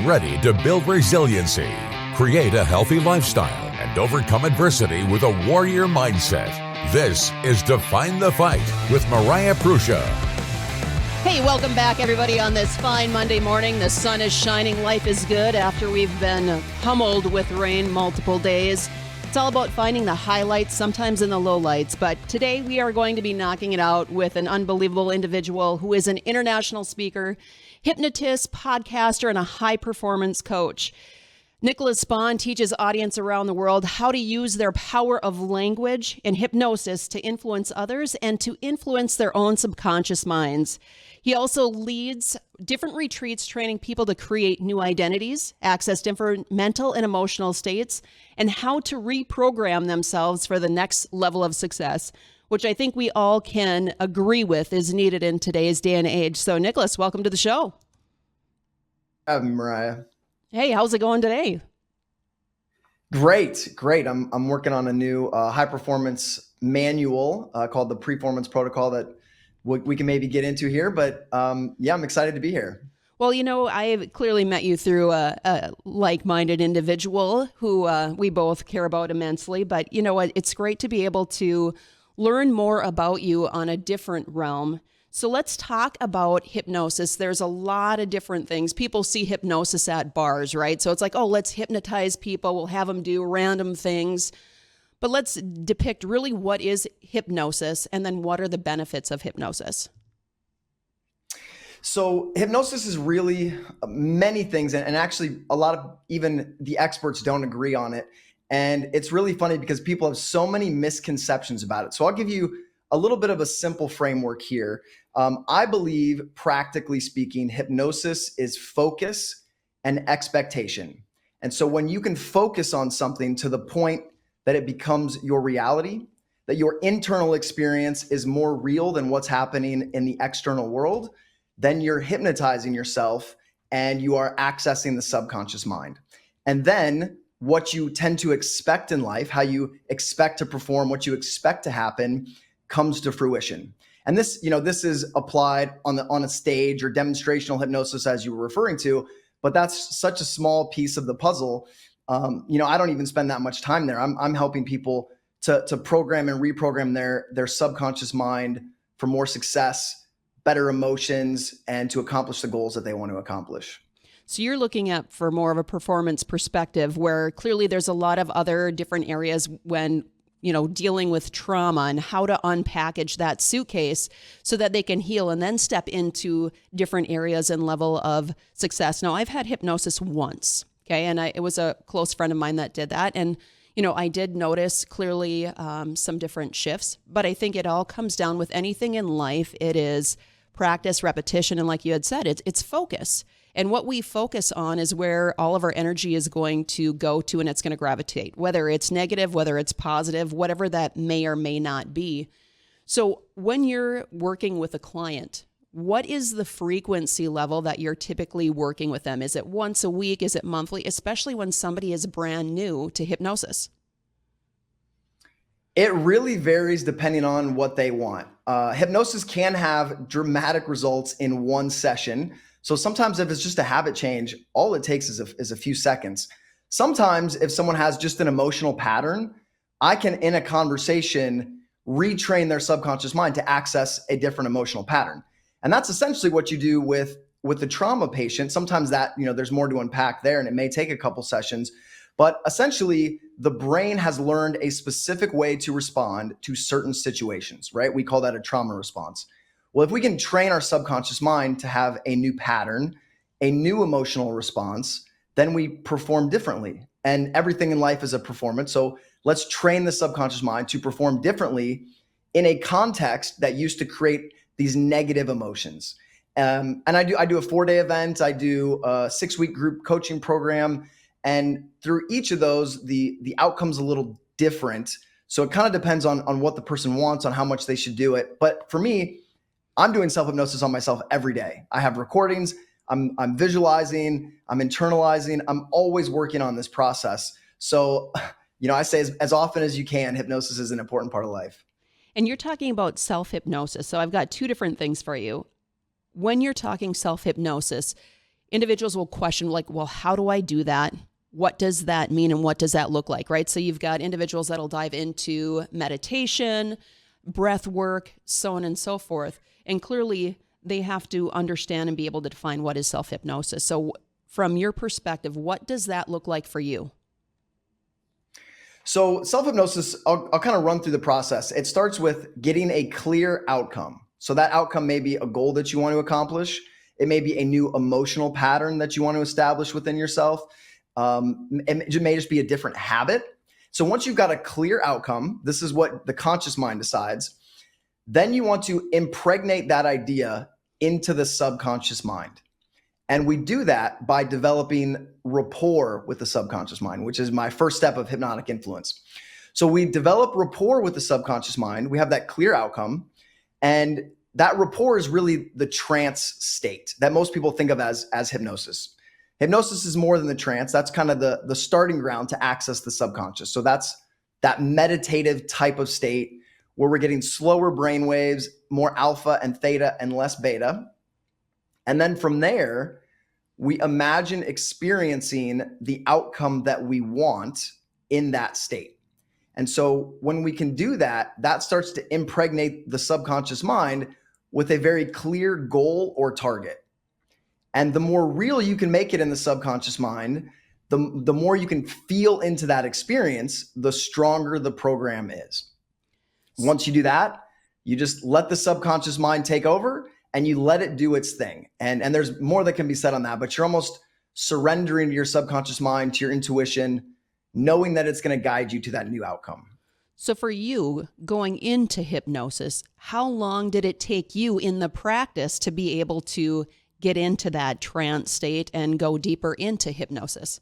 ready to build resiliency, create a healthy lifestyle, and overcome adversity with a warrior mindset. This is Define the Fight with Mariah Prussia. Hey, welcome back, everybody, on this fine Monday morning. The sun is shining. Life is good after we've been pummeled with rain multiple days. It's all about finding the highlights, sometimes in the lowlights. But today we are going to be knocking it out with an unbelievable individual who is an international speaker, hypnotist, podcaster, and a high-performance coach. Nicholas Spohn teaches audience around the world how to use their power of language and hypnosis to influence others and to influence their own subconscious minds. He also leads different retreats training people to create new identities, access different mental and emotional states, and how to reprogram themselves for the next level of success, which I think we all can agree with is needed in today's day and age. So, Nicholas, welcome to the show. Mariah. Hey, how's it going today? Great. I'm working on a new high performance manual called the Performance Protocol that we can maybe get into here. But I'm excited to be here. Well, you know, I've clearly met you through a like-minded individual who we both care about immensely. But you know what? It's great to be able to learn more about you on a different realm. So let's talk about hypnosis. There's a lot of different things. People see hypnosis at bars, right? So it's like, oh, let's hypnotize people. We'll have them do random things. But let's depict really what is hypnosis and then what are the benefits of hypnosis. So hypnosis is really many things. And actually, a lot of even the experts don't agree on it. And it's really funny because people have so many misconceptions about it. So I'll give you a little bit of a simple framework here. I believe, practically speaking, hypnosis is focus and expectation. And so when you can focus on something to the point that it becomes your reality, that your internal experience is more real than what's happening in the external world, then you're hypnotizing yourself and you are accessing the subconscious mind. And then what you tend to expect in life, how you expect to perform, what you expect to happen, comes to fruition. And this is applied on a stage or demonstrational hypnosis, as you were referring to, but that's such a small piece of the puzzle. I don't even spend that much time there. I'm helping people to program and reprogram their subconscious mind for more success, better emotions, and to accomplish the goals that they want to accomplish. So you're looking at for more of a performance perspective where clearly there's a lot of other different areas when dealing with trauma and how to unpackage that suitcase so that they can heal and then step into different areas and level of success. Now, I've had hypnosis once, okay, and it was a close friend of mine that did that. And, I did notice clearly some different shifts, but I think it all comes down with anything in life. It is practice, repetition, and like you had said, it's focus. And what we focus on is where all of our energy is going to go to, and it's going to gravitate, whether it's negative, whether it's positive, whatever that may or may not be. So when you're working with a client, what is the frequency level that you're typically working with them? Is it once a week? Is it monthly? Especially when somebody is brand new to hypnosis. It really varies depending on what they want. Hypnosis can have dramatic results in one session. So sometimes if it's just a habit change, all it takes is a few seconds. Sometimes if someone has just an emotional pattern, I can, in a conversation, retrain their subconscious mind to access a different emotional pattern. And that's essentially what you do with the trauma patient. Sometimes that, there's more to unpack there and it may take a couple sessions, but essentially the brain has learned a specific way to respond to certain situations, right? We call that a trauma response. Well, if we can train our subconscious mind to have a new pattern, a new emotional response, then we perform differently. And everything in life is a performance. So let's train the subconscious mind to perform differently in a context that used to create these negative emotions. And I do a 4-day event. I do a 6-week group coaching program. And through each of those, the outcome's a little different. So it kind of depends on what the person wants, on how much they should do it. But for me, I'm doing self-hypnosis on myself every day. I have recordings, I'm visualizing, I'm internalizing, I'm always working on this process. So, I say as often as you can, hypnosis is an important part of life. And you're talking about self-hypnosis. So I've got two different things for you. When you're talking self-hypnosis, individuals will question like, well, how do I do that? What does that mean? And what does that look like, right? So you've got individuals that'll dive into meditation, breath work, so on and so forth. And clearly they have to understand and be able to define what is self-hypnosis. So from your perspective, what does that look like for you? So self-hypnosis, I'll kind of run through the process. It starts with getting a clear outcome. So that outcome may be a goal that you want to accomplish. It may be a new emotional pattern that you want to establish within yourself. It may just be a different habit. So once you've got a clear outcome, this is what the conscious mind decides. Then you want to impregnate that idea into the subconscious mind. And we do that by developing rapport with the subconscious mind, which is my first step of hypnotic influence. So we develop rapport with the subconscious mind. We have that clear outcome. And that rapport is really the trance state that most people think of as hypnosis. Hypnosis is more than the trance. That's kind of the starting ground to access the subconscious. So that's that meditative type of state where we're getting slower brain waves, more alpha and theta and less beta. And then from there, we imagine experiencing the outcome that we want in that state. And so when we can do that, that starts to impregnate the subconscious mind with a very clear goal or target. And the more real you can make it in the subconscious mind, the more you can feel into that experience, the stronger the program is. Once you do that, you just let the subconscious mind take over and you let it do its thing. And there's more that can be said on that, but you're almost surrendering to your subconscious mind, to your intuition, knowing that it's going to guide you to that new outcome. So for you, going into hypnosis, how long did it take you in the practice to be able to get into that trance state and go deeper into hypnosis?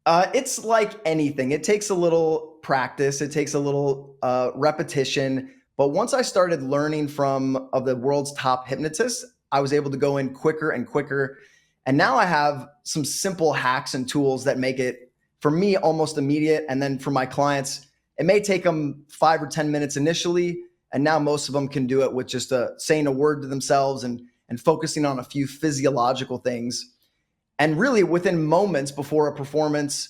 It's like anything. It takes a little practice. It takes a little repetition. But once I started learning from the world's top hypnotists, I was able to go in quicker and quicker. And now I have some simple hacks and tools that make it, for me, almost immediate. And then for my clients, it may take them 5 or 10 minutes initially. And now most of them can do it with just saying a word to themselves and focusing on a few physiological things. And really within moments before a performance,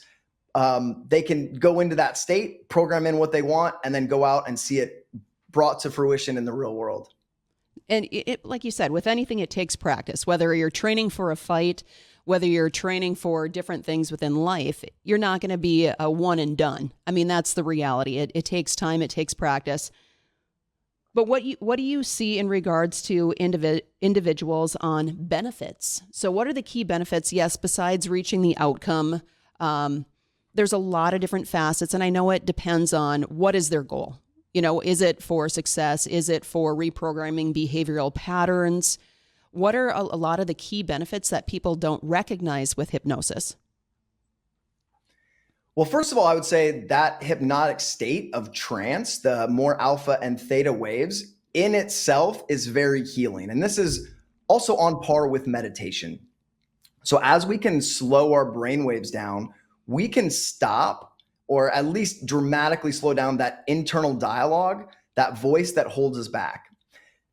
they can go into that state, program in what they want, and then go out and see it brought to fruition in the real world. And it, like you said, with anything, it takes practice. Whether you're training for a fight, whether you're training for different things within life, you're not going to be a one and done. I mean, that's the reality. It takes time. It takes practice. But what do you see in regards to individuals on benefits? So what are the key benefits? Yes, besides reaching the outcome, there's a lot of different facets. And I know it depends on what is their goal. You know, is it for success? Is it for reprogramming behavioral patterns? What are a lot of the key benefits that people don't recognize with hypnosis? Well, first of all, I would say that hypnotic state of trance, the more alpha and theta waves in itself is very healing. And this is also on par with meditation. So as we can slow our brain waves down, we can stop or at least dramatically slow down that internal dialogue, that voice that holds us back.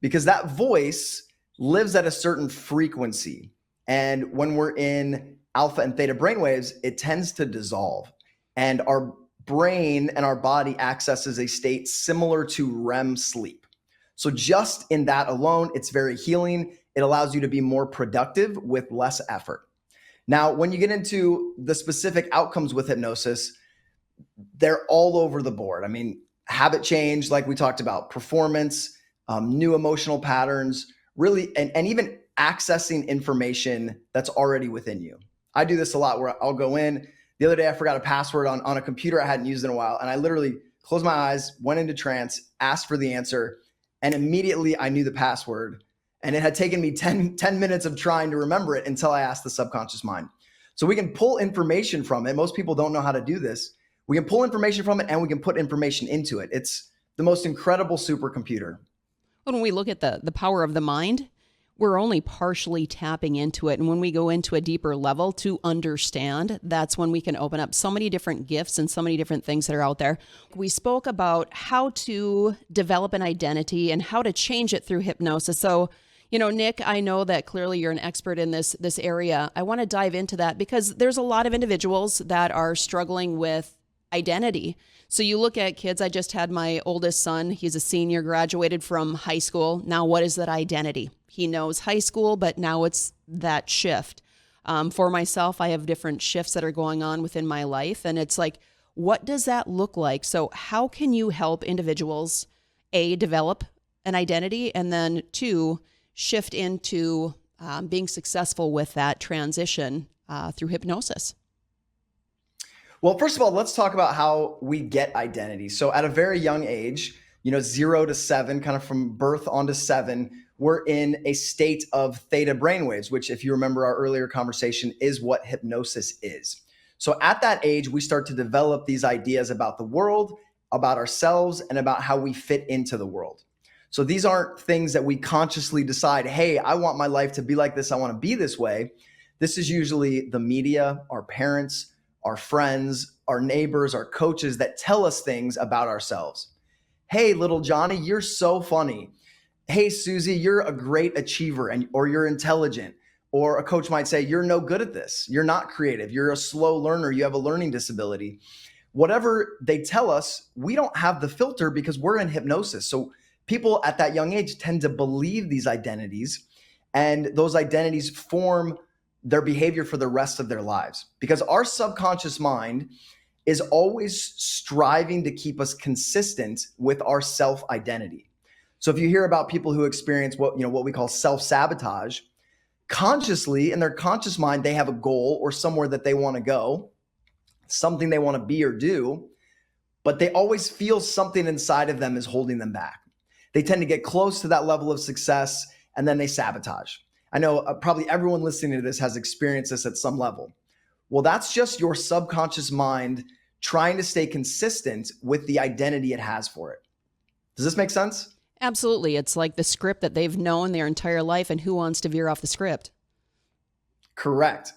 Because that voice lives at a certain frequency. And when we're in alpha and theta brainwaves, it tends to dissolve. And our brain and our body accesses a state similar to REM sleep. So just in that alone, it's very healing. It allows you to be more productive with less effort. Now, when you get into the specific outcomes with hypnosis, they're all over the board. I mean, habit change, like we talked about, performance, new emotional patterns, really, and even accessing information that's already within you. I do this a lot where I'll go in. The other day, I forgot a password on a computer I hadn't used in a while. And I literally closed my eyes, went into trance, asked for the answer, and immediately I knew the password. And it had taken me 10 minutes of trying to remember it until I asked the subconscious mind. So we can pull information from it. Most people don't know how to do this. We can pull information from it and we can put information into it. It's the most incredible supercomputer. When we look at the power of the mind, we're only partially tapping into it. And when we go into a deeper level to understand, that's when we can open up so many different gifts and so many different things that are out there. We spoke about how to develop an identity and how to change it through hypnosis. So, Nick, I know that clearly you're an expert in this area. I want to dive into that because there's a lot of individuals that are struggling with identity. So you look at kids. I just had my oldest son. He's a senior, graduated from high school. Now, what is that identity? He knows high school, but now it's that shift. For myself, I have different shifts that are going on within my life. And it's like, what does that look like? So how can you help individuals, A, develop an identity, and then 2, shift into being successful with that transition through hypnosis? Well, first of all, let's talk about how we get identity. So at a very young age, 0 to 7, kind of from birth on to 7, we're in a state of theta brainwaves, which, if you remember our earlier conversation, is what hypnosis is. So at that age, we start to develop these ideas about the world, about ourselves, and about how we fit into the world. So these aren't things that we consciously decide, hey, I want my life to be like this. I want to be this way. This is usually the media, our parents, our friends, our neighbors, our coaches that tell us things about ourselves. Hey, little Johnny, you're so funny. Hey, Susie, you're a great achiever or you're intelligent. Or a coach might say, you're no good at this. You're not creative. You're a slow learner. You have a learning disability. Whatever they tell us, we don't have the filter because we're in hypnosis. So people at that young age tend to believe these identities, and those identities form their behavior for the rest of their lives, because our subconscious mind is always striving to keep us consistent with our self-identity. So if you hear about people who experience what we call self-sabotage, consciously, in their conscious mind, they have a goal or somewhere that they want to go, something they want to be or do, but they always feel something inside of them is holding them back. They tend to get close to that level of success and then they sabotage. I know probably everyone listening to this has experienced this at some level. Well, that's just your subconscious mind trying to stay consistent with the identity it has for it. Does this make sense? Absolutely. It's like the script that they've known their entire life, and who wants to veer off the script? Correct.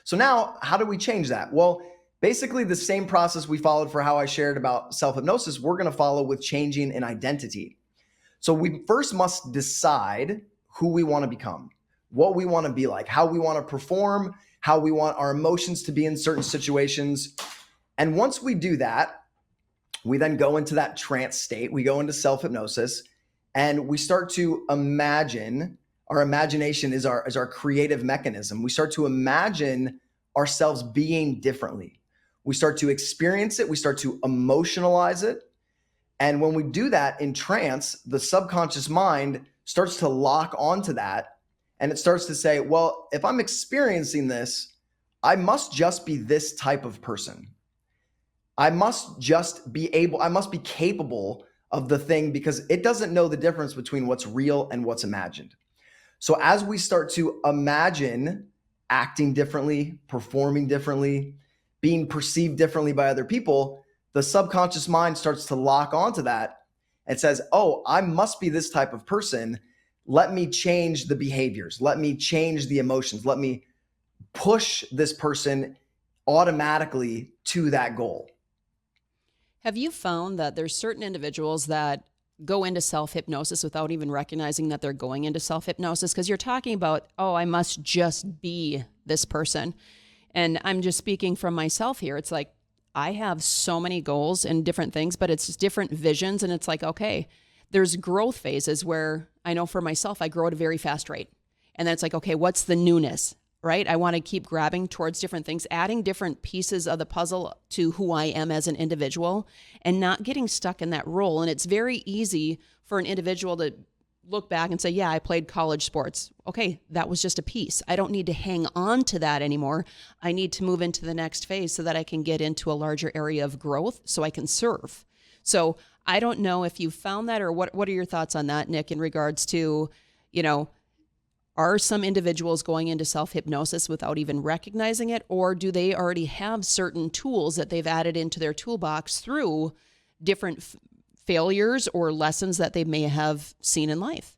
So now, how do we change that? Well, basically the same process we followed for how I shared about self-hypnosis, we're going to follow with changing an identity. So we first must decide who we want to become, what we want to be like, how we want to perform, how we want our emotions to be in certain situations. And once we do that, we then go into that trance state. We go into self-hypnosis and we start to imagine. Our imagination is our creative mechanism. We start to imagine ourselves being differently. We start to experience it. We start to emotionalize it. And when we do that in trance, the subconscious mind starts to lock onto that. And it starts to say, well, if I'm experiencing this, I must just be this type of person. I must be capable of the thing, because it doesn't know the difference between what's real and what's imagined. So as we start to imagine acting differently, performing differently, being perceived differently by other people, the subconscious mind starts to lock onto that and says, oh, I must be this type of person. Let me change the behaviors. Let me change the emotions. Let me push this person automatically to that goal. Have you found that there's certain individuals that go into self-hypnosis without even recognizing that they're going into self-hypnosis? Because you're talking about, oh, I must just be this person. And I'm just speaking from myself here. It's like, I have so many goals and different things, but it's just different visions. And it's like, okay, there's growth phases where I know for myself, I grow at a very fast rate. And then it's like, okay, what's the newness, right? I want to keep grabbing towards different things, adding different pieces of the puzzle to who I am as an individual and not getting stuck in that role. And it's very easy for an individual to look back and say, yeah, I played college sports. Okay, that was just a piece. I don't need to hang on to that anymore. I need to move into the next phase so that I can get into a larger area of growth so I can serve. So I don't know if you found that, or what are your thoughts on that, Nick, in regards to, are some individuals going into self-hypnosis without even recognizing it, or do they already have certain tools that they've added into their toolbox through different failures or lessons that they may have seen in life?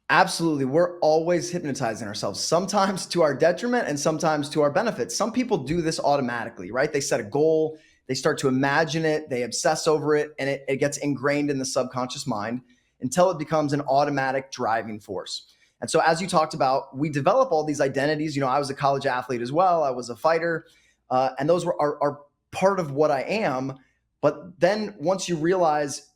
Absolutely. We're always hypnotizing ourselves, sometimes to our detriment and sometimes to our benefit. Some people do this automatically, right? They set a goal, they start to imagine it, they obsess over it, and it gets ingrained in the subconscious mind. until it becomes an automatic driving force. And so as you talked about, we develop all these identities. I was a college athlete as well. I was a fighter, and those are part of what I am. But then once you realize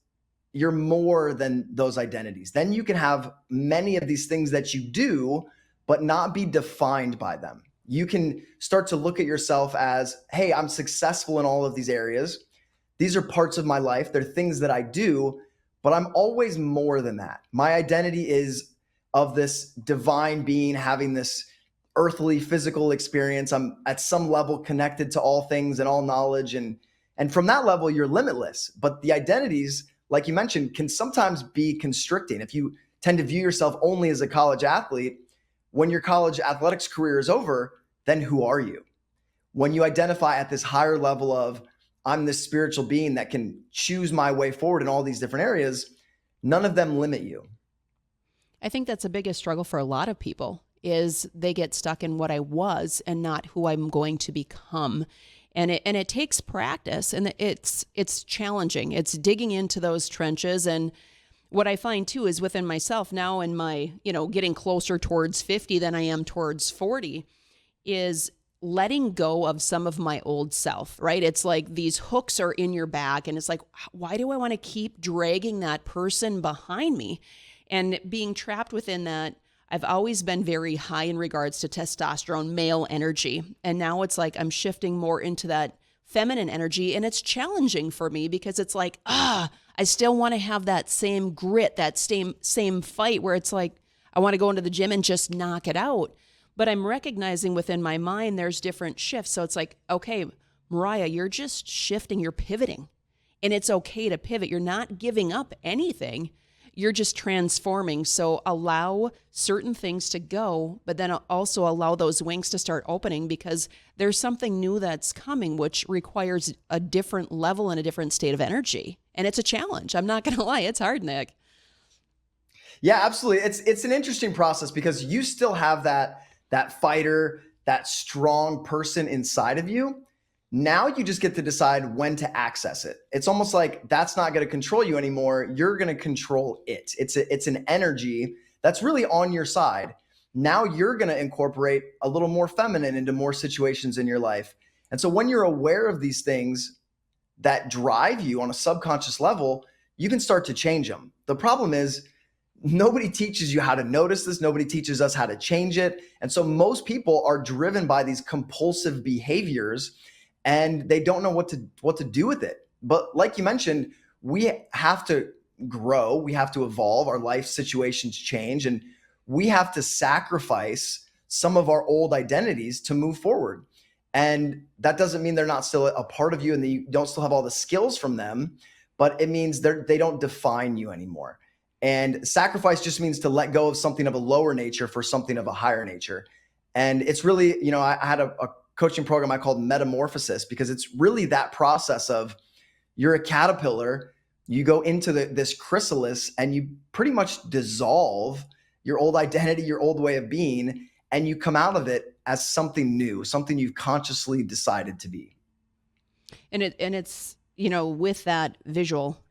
you're more than those identities, then you can have many of these things that you do, but not be defined by them. You can start to look at yourself as, hey, I'm successful in all of these areas. These are parts of my life. They're things that I do, but I'm always more than that. My identity is of this divine being having this earthly physical experience. I'm at some level connected to all things and all knowledge. And from that level, you're limitless. But the identities, like you mentioned, can sometimes be constricting. If you tend to view yourself only as a college athlete, when your college athletics career is over, then who are you? When you identify at this higher level of, I'm this spiritual being that can choose my way forward in all these different areas, none of them limit you. I think that's the biggest struggle for a lot of people is they get stuck in what I was and not who I'm going to become. And it takes practice, and it's challenging. It's digging into those trenches. And what I find too is within myself now in my, getting closer towards 50 than I am towards 40 is letting go of some of my old self, right? It's like these hooks are in your back and it's like, why do I want to keep dragging that person behind me? And being trapped within that, I've always been very high in regards to testosterone, male energy. And now it's like I'm shifting more into that feminine energy. And it's challenging for me because it's like, I still want to have that same grit, that same fight where it's like, I want to go into the gym and just knock it out. But I'm recognizing within my mind, there's different shifts. So it's like, okay, Mariah, you're just shifting, you're pivoting. And it's okay to pivot. You're not giving up anything. You're just transforming. So allow certain things to go, but then also allow those wings to start opening because there's something new that's coming, which requires a different level and a different state of energy. And it's a challenge. I'm not going to lie. It's hard, Nick. Yeah, absolutely. It's an interesting process because you still have that fighter, that strong person inside of you. Now you just get to decide when to access it. It's almost like that's not going to control you anymore. You're going to control it. It's an energy that's really on your side. Now you're going to incorporate a little more feminine into more situations in your life. And so when you're aware of these things that drive you on a subconscious level, you can start to change them. The problem is nobody teaches you how to notice this. Nobody teaches us how to change it. And so most people are driven by these compulsive behaviors and they don't know what to do with it. But like you mentioned, we have to grow. We have to evolve. Our life situations change and we have to sacrifice some of our old identities to move forward. And that doesn't mean they're not still a part of you and that you don't still have all the skills from them, but it means they don't define you anymore. And sacrifice just means to let go of something of a lower nature for something of a higher nature. And it's really, I had a coaching program I called Metamorphosis because it's really that process of you're a caterpillar, you go into this chrysalis and you pretty much dissolve your old identity, your old way of being, and you come out of it as something new, something you've consciously decided to be. And it's, with that visual,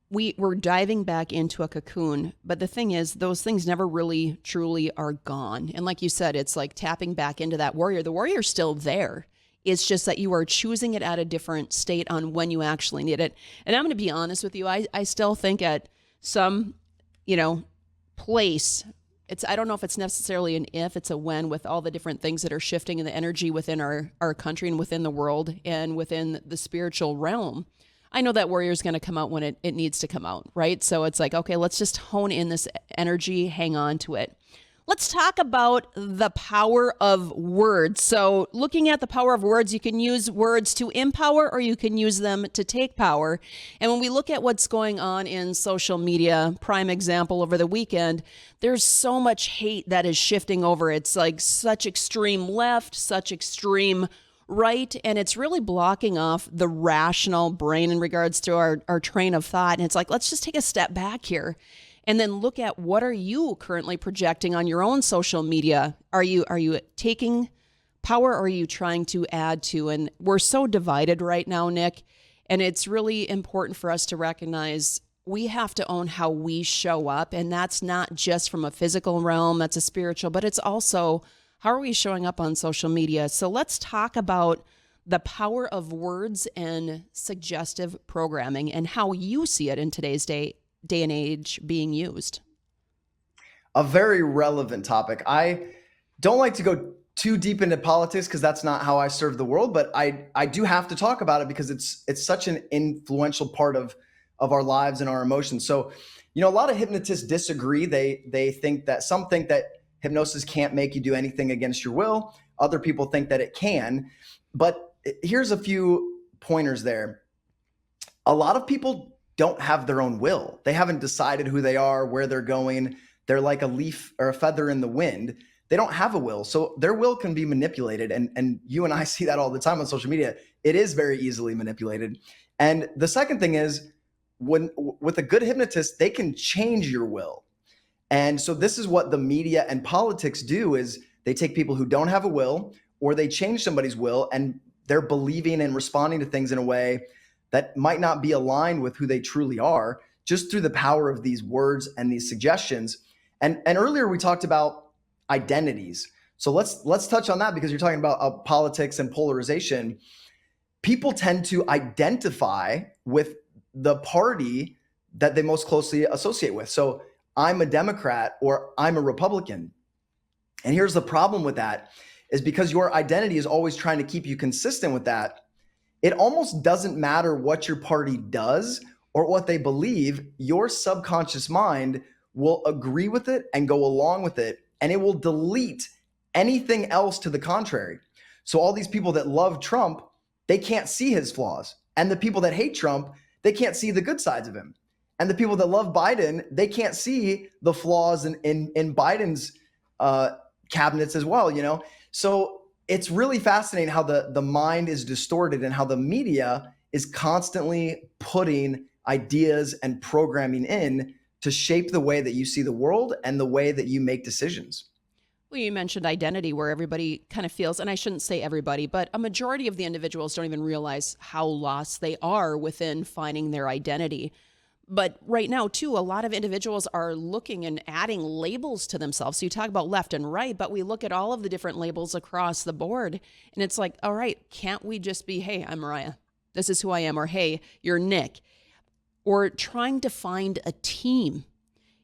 we're diving back into a cocoon, but the thing is, those things never really truly are gone. And like you said, it's like tapping back into that warrior. The warrior's still there. It's just that you are choosing it at a different state on when you actually need it. And I'm going to be honest with you. I still think at some, place, I don't know if it's necessarily an if, it's a when with all the different things that are shifting in the energy within our country and within the world and within the spiritual realm. I know that warrior is going to come out when it needs to come out, right? So it's like, okay, let's just hone in this energy, hang on to it. Let's talk about the power of words. So looking at the power of words, you can use words to empower or you can use them to take power. And when we look at what's going on in social media, prime example over the weekend, there's so much hate that is shifting over. It's like such extreme left, such extreme right, and it's really blocking off the rational brain in regards to our train of thought. And it's like, let's just take a step back here and then look at what are you currently projecting on your own social media? Are you taking power or are you trying to add to? And we're so divided right now, Nick, and it's really important for us to recognize we have to own how we show up. And that's not just from a physical realm, that's a spiritual, but it's also how are we showing up on social media? So let's talk about the power of words and suggestive programming and how you see it in today's day and age being used. A very relevant topic. I don't like to go too deep into politics because that's not how I serve the world, but I do have to talk about it because it's such an influential part of our lives and our emotions. So, a lot of hypnotists disagree. They think that some think that hypnosis can't make you do anything against your will. Other people think that it can. But here's a few pointers there. A lot of people don't have their own will. They haven't decided who they are, where they're going. They're like a leaf or a feather in the wind. They don't have a will. So their will can be manipulated. And you and I see that all the time on social media. It is very easily manipulated. And the second thing is, with a good hypnotist, they can change your will. And so this is what the media and politics do, is they take people who don't have a will, or they change somebody's will, and they're believing and responding to things in a way that might not be aligned with who they truly are, just through the power of these words and these suggestions. And earlier we talked about identities. So let's touch on that, because you're talking about politics and polarization. People tend to identify with the party that they most closely associate with. So I'm a Democrat or I'm a Republican. And here's the problem with that, is because your identity is always trying to keep you consistent with that. It almost doesn't matter what your party does or what they believe. Your subconscious mind will agree with it and go along with it, and it will delete anything else to the contrary. So all these people that love Trump, they can't see his flaws. And the people that hate Trump, they can't see the good sides of him. And the people that love Biden, they can't see the flaws in Biden's cabinets as well, So it's really fascinating how the mind is distorted and how the media is constantly putting ideas and programming in to shape the way that you see the world and the way that you make decisions. Well, you mentioned identity, where everybody kind of feels, and I shouldn't say everybody, but a majority of the individuals don't even realize how lost they are within finding their identity. But right now, too, a lot of individuals are looking and adding labels to themselves. So you talk about left and right, but we look at all of the different labels across the board, and it's like, all right, can't we just be, hey, I'm Mariah, this is who I am, or hey, you're Nick, or trying to find a team.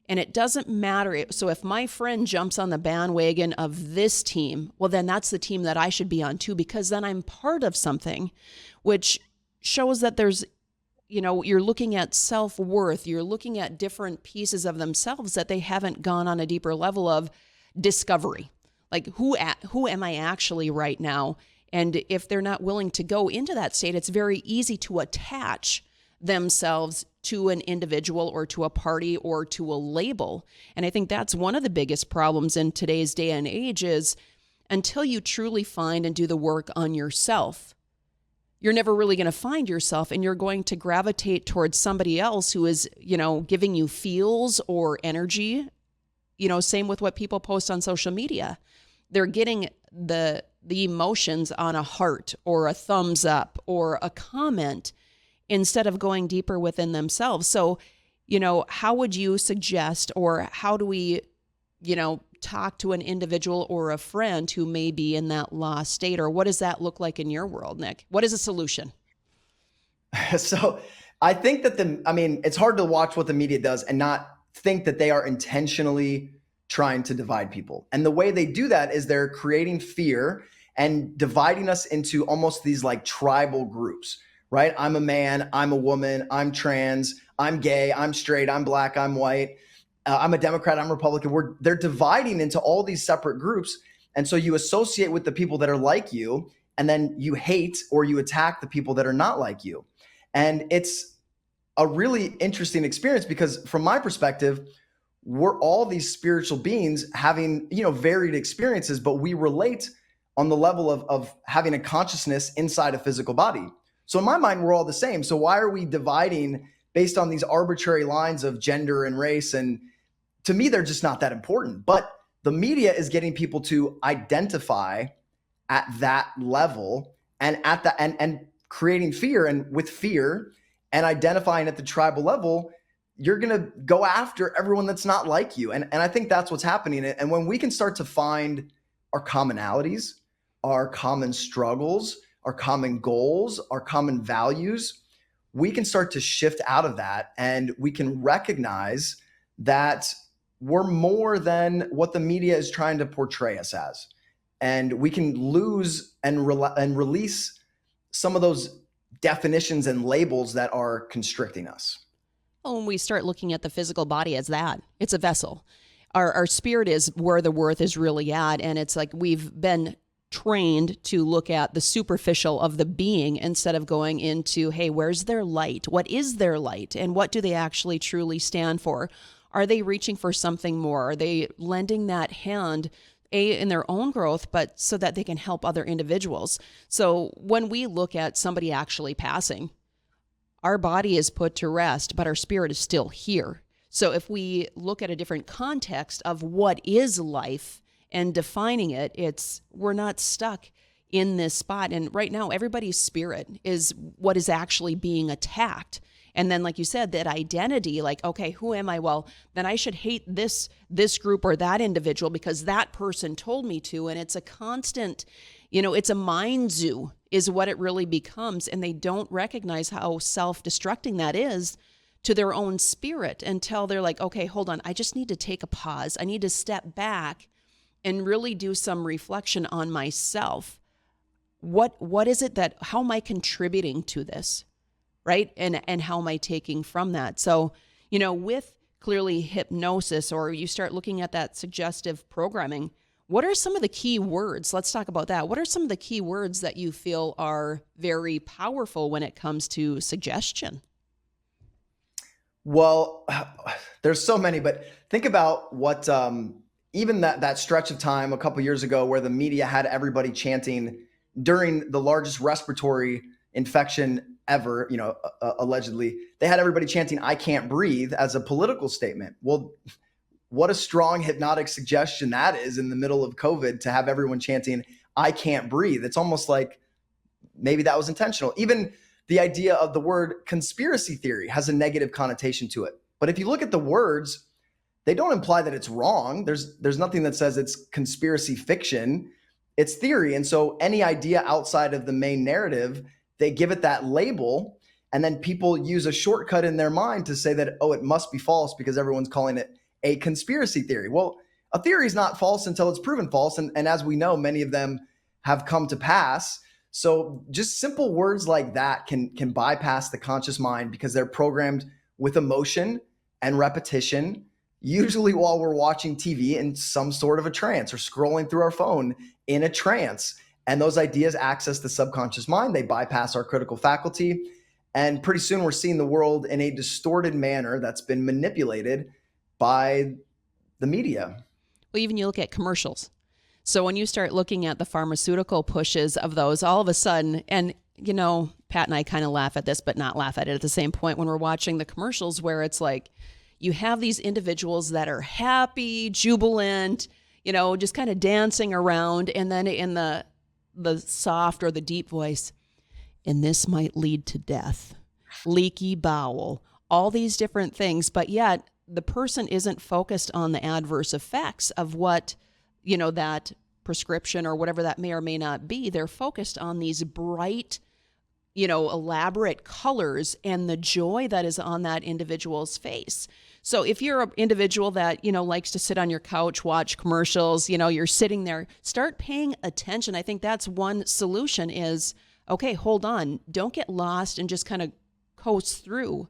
And it doesn't matter. So if my friend jumps on the bandwagon of this team, well, then that's the team that I should be on too, because then I'm part of something, which shows that there's, you're looking at self-worth. You're looking at different pieces of themselves that they haven't gone on a deeper level of discovery. Like who am I actually right now? And if they're not willing to go into that state, it's very easy to attach themselves to an individual or to a party or to a label. And I think that's one of the biggest problems in today's day and age, is until you truly find and do the work on yourself, you're never really going to find yourself, and you're going to gravitate towards somebody else who is, giving you feels or energy. Same with what people post on social media. They're getting the emotions on a heart or a thumbs up or a comment, instead of going deeper within themselves. So, how would you suggest, or how do we, talk to an individual or a friend who may be in that lost state? Or what does that look like in your world, Nick? What is a solution? So I think that it's hard to watch what the media does and not think that they are intentionally trying to divide people. And the way they do that is they're creating fear and dividing us into almost these like tribal groups. Right? I'm a man, I'm a woman, I'm trans, I'm gay, I'm straight, I'm black, I'm white, I'm a Democrat, I'm Republican. They're dividing into all these separate groups. And so you associate with the people that are like you, and then you hate or you attack the people that are not like you. And it's a really interesting experience, because from my perspective, we're all these spiritual beings having, varied experiences, but we relate on the level of having a consciousness inside a physical body. So in my mind, we're all the same. So why are we dividing based on these arbitrary lines of gender and race? And to me, they're just not that important. But the media is getting people to identify at that level, and and creating fear. And with fear and identifying at the tribal level, you're going to go after everyone that's not like you. And I think that's what's happening. And when we can start to find our commonalities, our common struggles, our common goals, our common values, we can start to shift out of that, and we can recognize that we're more than what the media is trying to portray us as. And we can lose and release some of those definitions and labels that are constricting us. Well, when we start looking at the physical body as that, it's a vessel. Our spirit is where the worth is really at. And it's like we've been trained to look at the superficial of the being instead of going into, hey, where's their light? What is their light? And what do they actually truly stand for? Are they reaching for something more? Are they lending that hand, in their own growth, but so that they can help other individuals? So when we look at somebody actually passing, our body is put to rest, but our spirit is still here. So if we look at a different context of what is life and defining it, we're not stuck in this spot. And right now, everybody's spirit is what is actually being attacked. And then, like you said, that identity, like, okay, who am I? Well, then I should hate this group or that individual because that person told me to. And it's a constant, it's a mind zoo is what it really becomes. And they don't recognize how self-destructing that is to their own spirit until they're like, okay, hold on. I just need to take a pause. I need to step back and really do some reflection on myself. What is it how am I contributing to this? Right? And how am I taking from that? So, with clearly hypnosis, or you start looking at that suggestive programming, what are some of the key words? Let's talk about that. What are some of the key words that you feel are very powerful when it comes to suggestion? Well, there's so many, but think about what, even that stretch of time a couple years ago where the media had everybody chanting during the largest respiratory infection ever, allegedly, they had everybody chanting, "I can't breathe," as a political statement. Well, what a strong hypnotic suggestion that is in the middle of COVID to have everyone chanting, "I can't breathe." It's almost like maybe that was intentional. Even the idea of the word conspiracy theory has a negative connotation to it. But if you look at the words, they don't imply that it's wrong. There's nothing that says it's conspiracy fiction. It's theory. And so any idea outside of the main narrative, they give it that label, and then people use a shortcut in their mind to say that, oh, it must be false because everyone's calling it a conspiracy theory. Well, a theory is not false until it's proven false. And as we know, many of them have come to pass. So just simple words like that can bypass the conscious mind because they're programmed with emotion and repetition, usually while we're watching TV in some sort of a trance or scrolling through our phone in a trance. And those ideas access the subconscious mind. They bypass our critical faculty. And pretty soon we're seeing the world in a distorted manner that's been manipulated by the media. Well, even you look at commercials. So when you start looking at the pharmaceutical pushes of those, all of a sudden, and Pat and I kind of laugh at this, but not laugh at it at the same point when we're watching the commercials where it's like, you have these individuals that are happy, jubilant, just kind of dancing around. And then in the soft or the deep voice, and this might lead to death, leaky bowel, all these different things. But yet the person isn't focused on the adverse effects of what, that prescription or whatever that may or may not be. They're focused on these bright, elaborate colors and the joy that is on that individual's face. So if you're an individual that, likes to sit on your couch, watch commercials, you're sitting there, start paying attention. I think that's one solution is, okay, hold on. Don't get lost and just kind of coast through.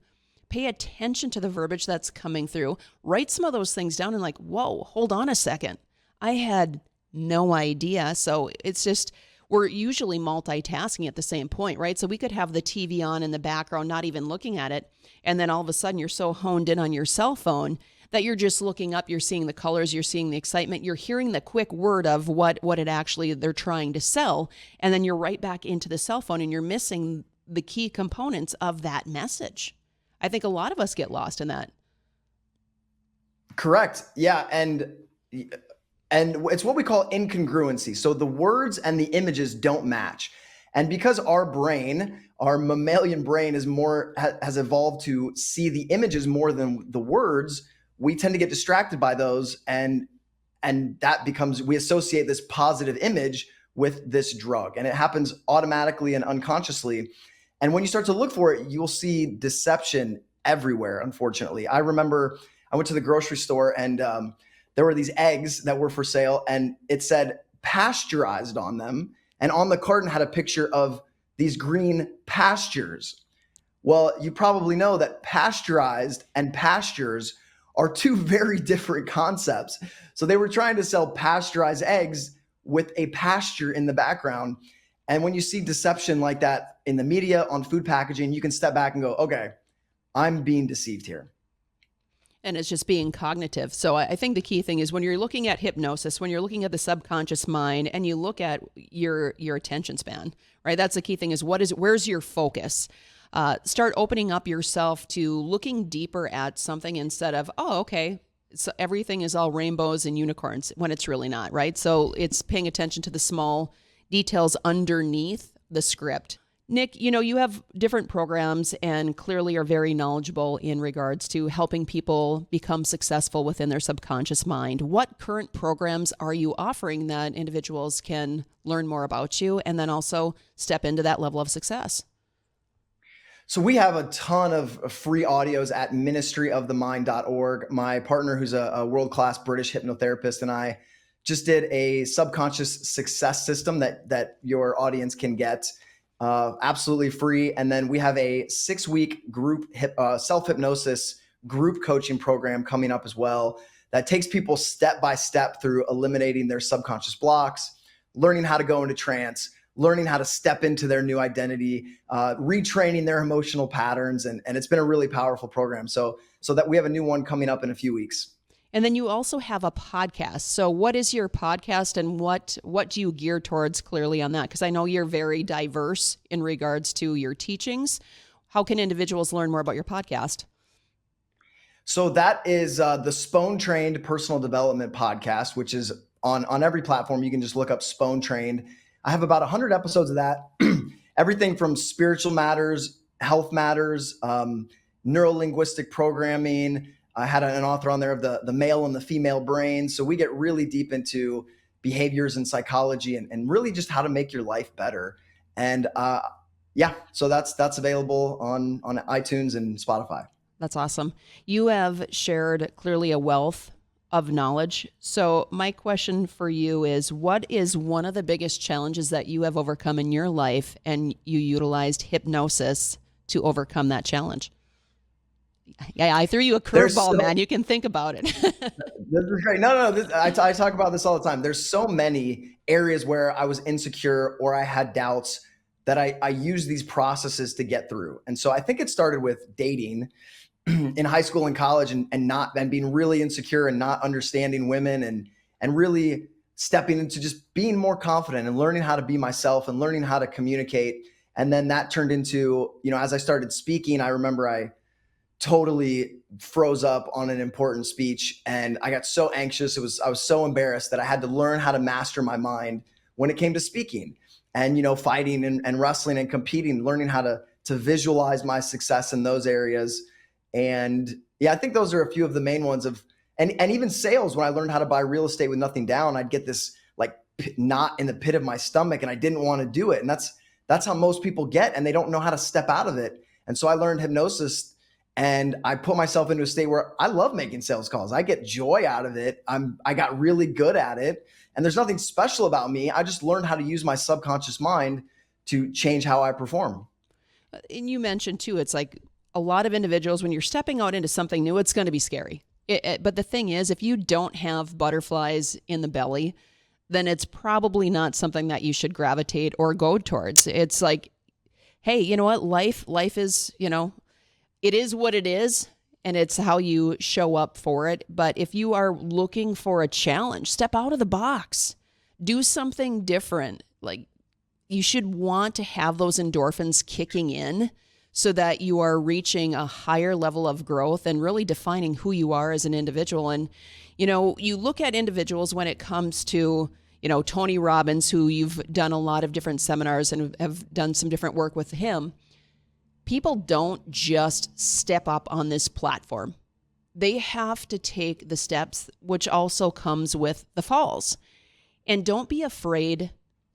Pay attention to the verbiage that's coming through. Write some of those things down and like, whoa, hold on a second. I had no idea. So it's just, we're usually multitasking at the same point, right? So we could have the TV on in the background, not even looking at it. And then all of a sudden you're so honed in on your cell phone that you're just looking up, you're seeing the colors, you're seeing the excitement, you're hearing the quick word of what it actually they're trying to sell. And then you're right back into the cell phone and you're missing the key components of that message. I think a lot of us get lost in that. Correct. Yeah. And it's what we call incongruency. So the words and the images don't match. And because our brain, our mammalian brain has evolved to see the images more than the words. We tend to get distracted by those, and that becomes, we associate this positive image with this drug, and it happens automatically and unconsciously. And when you start to look for it, you'll see deception everywhere, unfortunately. I remember I went to the grocery store, and there were these eggs that were for sale, and it said pasteurized on them. And on the carton had a picture of these green pastures. Well, you probably know that pasteurized and pastures are two very different concepts. So they were trying to sell pasteurized eggs with a pasture in the background. And when you see deception like that in the media, on food packaging, you can step back and go, okay, I'm being deceived here. And it's just being cognitive. So I think the key thing is when you're looking at hypnosis, when you're looking at the subconscious mind, and you look at your attention span, right? That's the key thing is where's your focus? Start opening up yourself to looking deeper at something instead of, oh, okay, so everything is all rainbows and unicorns, when it's really not, right? So it's paying attention to the small details underneath the script. Nick, you have different programs and clearly are very knowledgeable in regards to helping people become successful within their subconscious mind. What current programs are you offering that individuals can learn more about you and then also step into that level of success? So we have a ton of free audios at ministryofthemind.org. My partner, who's a world-class British hypnotherapist, and I just did a subconscious success system that your audience can get absolutely free. And then we have a 6-week group self-hypnosis group coaching program coming up as well that takes people step by step through eliminating their subconscious blocks, learning how to go into trance, learning how to step into their new identity, retraining their emotional patterns. And it's been a really powerful program. So that we have a new one coming up in a few weeks. And then you also have a podcast. So what is your podcast and what do you gear towards clearly on that? Because I know you're very diverse in regards to your teachings. How can individuals learn more about your podcast? So that is the Spohn Trained Personal Development Podcast, which is on every platform. You can just look up Spohn Trained. I have about 100 episodes of that. Everything from spiritual matters, health matters, neuro-linguistic programming. I had an author on there of the male and the female brain. So we get really deep into behaviors and psychology and really just how to make your life better. And so that's available on iTunes and Spotify. That's awesome. You have shared clearly a wealth of knowledge. So my question for you is, what is one of the biggest challenges that you have overcome in your life and you utilized hypnosis to overcome that challenge? Yeah, I threw you a curveball, man. You can think about it. This is great. No, I talk about this all the time. There's so many areas where I was insecure or I had doubts that I use these processes to get through. And so I think it started with dating in high school and college and being really insecure and not understanding women and really stepping into just being more confident and learning how to be myself and learning how to communicate. And then that turned into, as I started speaking, I remember I totally froze up on an important speech and I got so anxious. I was so embarrassed that I had to learn how to master my mind when it came to speaking and, fighting and wrestling and competing, learning how to visualize my success in those areas. And yeah, I think those are a few of the main ones and even sales. When I learned how to buy real estate with nothing down, I'd get this like knot in the pit of my stomach and I didn't want to do it. And that's how most people get, and they don't know how to step out of it. And so I learned hypnosis. And I put myself into a state where I love making sales calls. I get joy out of it. I got really good at it. And there's nothing special about me. I just learned how to use my subconscious mind to change how I perform. And you mentioned too, it's like a lot of individuals, when you're stepping out into something new, it's going to be scary. But the thing is, if you don't have butterflies in the belly, then it's probably not something that you should gravitate or go towards. It's like, hey, you know what? Life is, it is what it is, and it's how you show up for it. But if you are looking for a challenge, step out of the box. Do something different. Like, you should want to have those endorphins kicking in so that you are reaching a higher level of growth and really defining who you are as an individual. And, you look at individuals when it comes to, Tony Robbins, who you've done a lot of different seminars and have done some different work with him. people don't just step up on this platform. They have to take the steps, which also comes with the falls. And don't be afraid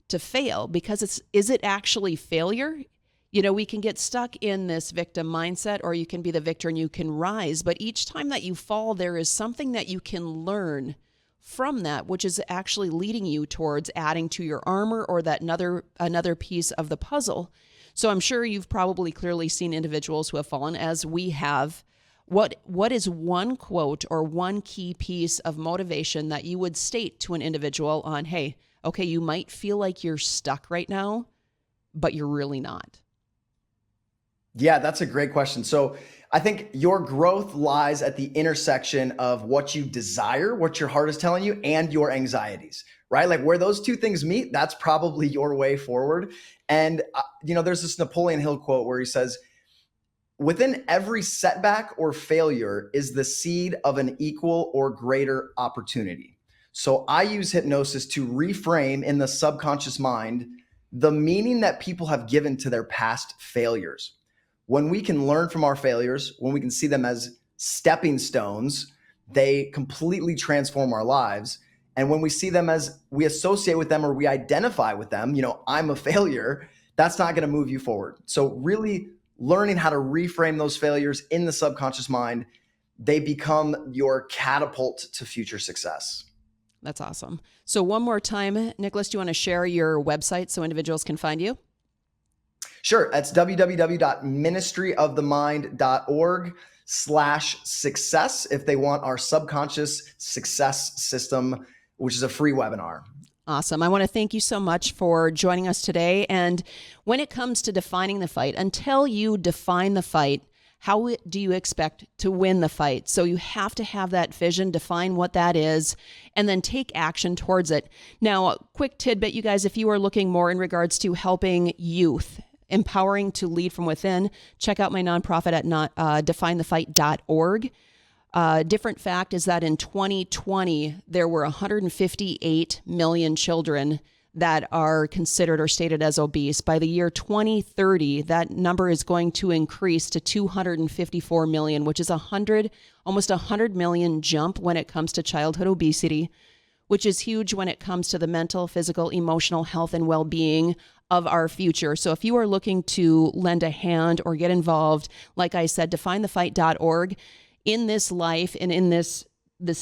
to fail, because is it actually failure? You know, we can get stuck in this victim mindset, or you can be the victor and you can rise. But each time that you fall, there is something that you can learn from that, which is actually leading you towards adding to your armor, or that another piece of the puzzle. So I'm sure you've probably clearly seen individuals who have fallen, as we have. What is one quote or one key piece of motivation that you would state to an individual on, hey, okay, you might feel like you're stuck right now, but you're really not? Yeah, that's a great question. So I think your growth lies at the intersection of what you desire, what your heart is telling you, and your anxieties, right? Like where those two things meet, that's probably your way forward. And, there's this Napoleon Hill quote where he says, within every setback or failure is the seed of an equal or greater opportunity. So I use hypnosis to reframe in the subconscious mind the meaning that people have given to their past failures. When we can learn from our failures, when we can see them as stepping stones, they completely transform our lives. And when we see them as, we associate with them or we identify with them, I'm a failure, that's not going to move you forward. So really learning how to reframe those failures in the subconscious mind, they become your catapult to future success. That's awesome. So one more time, Nicholas, do you want to share your website so individuals can find you? Sure. That's www.ministryofthemind.org/success if they want our subconscious success system, which is a free webinar. Awesome. I want to thank you so much for joining us today. And when it comes to defining the fight, until you define the fight, how do you expect to win the fight? So you have to have that vision, define what that is, and then take action towards it. Now, a quick tidbit, you guys, if you are looking more in regards to helping youth, empowering to lead from within, check out my nonprofit at definethefight.org. Different fact is that in 2020, there were 158 million children that are considered or stated as obese. By the year 2030, that number is going to increase to 254 million, which is almost 100 million jump when it comes to childhood obesity, which is huge when it comes to the mental, physical, emotional health and well-being of our future. So if you are looking to lend a hand or get involved, like I said, definethefight.org. In this life and in this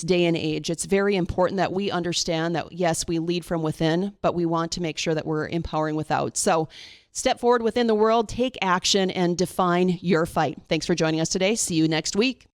day and age, it's very important that we understand that, yes, we lead from within, but we want to make sure that we're empowering without. So step forward within the world, take action, and define your fight. Thanks for joining us today. See you next week.